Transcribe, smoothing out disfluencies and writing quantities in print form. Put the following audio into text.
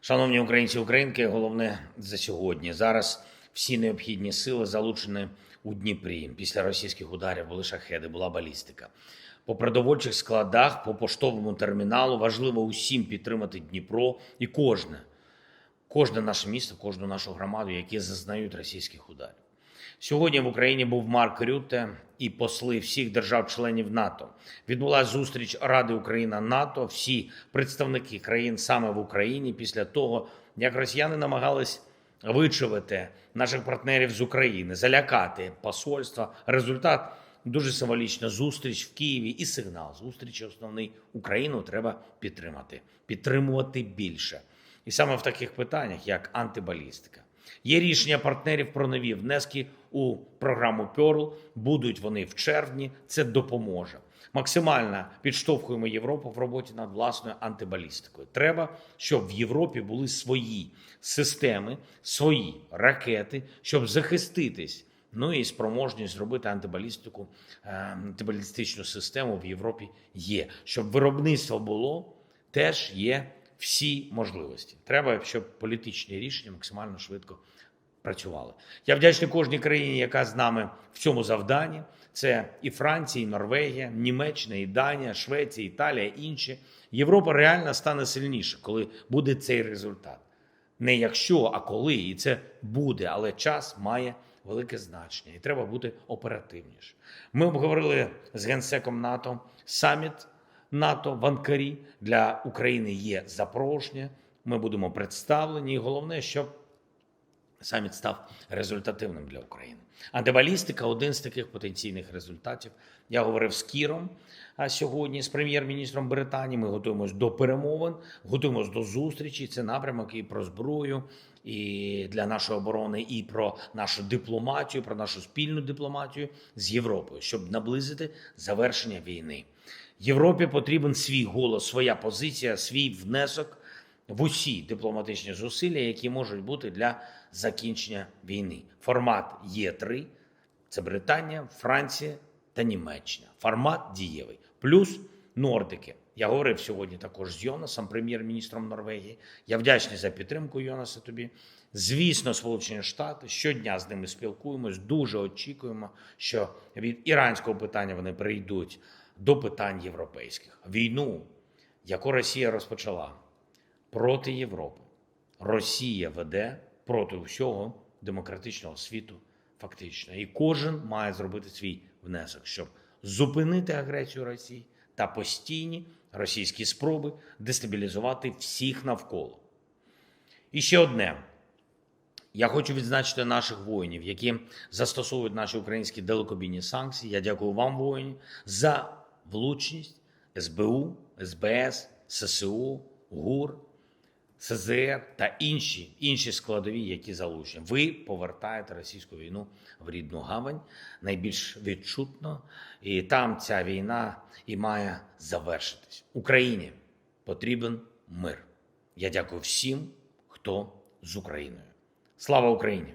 Шановні українці і українки, головне за сьогодні. Зараз всі необхідні сили залучені у Дніпрі. Після російських ударів були шахеди, була балістика. По продовольчих складах, по поштовому терміналу важливо усім підтримати Дніпро і кожне наше місто, кожну нашу громаду, які зазнають російських ударів. Сьогодні в Україні був Марк Рютте і посли всіх держав-членів НАТО. Відбулася зустріч Ради Україна-НАТО, всі представники країн саме в Україні після того, як росіяни намагались вичавити наших партнерів з України, залякати посольства. Результат – дуже символічна зустріч в Києві і сигнал зустрічі основний. Україну треба підтримувати більше. І саме в таких питаннях, як антибалістика. Є рішення партнерів про нові внески у програму Pearl. Будуть вони в червні. Це допоможе. Максимально підштовхуємо Європу в роботі над власною антибалістикою. Треба, щоб в Європі були свої системи, свої ракети, щоб захиститись. Ну і спроможність зробити антибалістичну систему в Європі є. Щоб виробництво було, теж є всі можливості. Треба, щоб політичні рішення максимально швидко працювали. Я вдячний кожній країні, яка з нами в цьому завданні. Це і Франція, і Норвегія, Німеччина, і Данія, Швеція, Італія, інші. Європа реально стане сильніше, коли буде цей результат. Не якщо, а коли. І це буде, але час має велике значення. І треба бути оперативніше. Ми обговорили з Генсеком НАТО саміт НАТО в Анкарі. Для України є запрошення, ми будемо представлені. І головне, щоб саміт став результативним для України. Антибалістика – один з таких потенційних результатів. Я говорив з Кіром сьогодні, з прем'єр-міністром Британії. Ми готуємось до перемовин, готуємось до зустрічі. Це напрямок і про зброю, і для нашої оборони, і про нашу дипломатію, про нашу спільну дипломатію з Європою, щоб наблизити завершення війни. Європі потрібен свій голос, своя позиція, свій внесок в усі дипломатичні зусилля, які можуть бути для закінчення війни. Формат Є3 – це Британія, Франція та Німеччина. Формат дієвий. Плюс Нордики. Я говорив сьогодні також з Йонасом, прем'єр-міністром Норвегії. Я вдячний за підтримку, Йонаса, тобі. Звісно, Сполучені Штати. Щодня з ними спілкуємось. Дуже очікуємо, що від іранського питання вони прийдуть до питань європейських. Війну, яку Росія розпочала проти Європи, Росія веде проти всього демократичного світу фактично. І кожен має зробити свій внесок, щоб зупинити агресію Росії та постійні російські спроби дестабілізувати всіх навколо. І ще одне. Я хочу відзначити наших воїнів, які застосовують наші українські далекобійні санкції. Я дякую вам, воїни, за влучність СБУ, СБС, ССО, ГУР, СЗР та інші складові, які залучені. Ви повертаєте російську війну в рідну гавань найбільш відчутно, і там ця війна і має завершитись. Україні потрібен мир. Я дякую всім, хто з Україною. Слава Україні!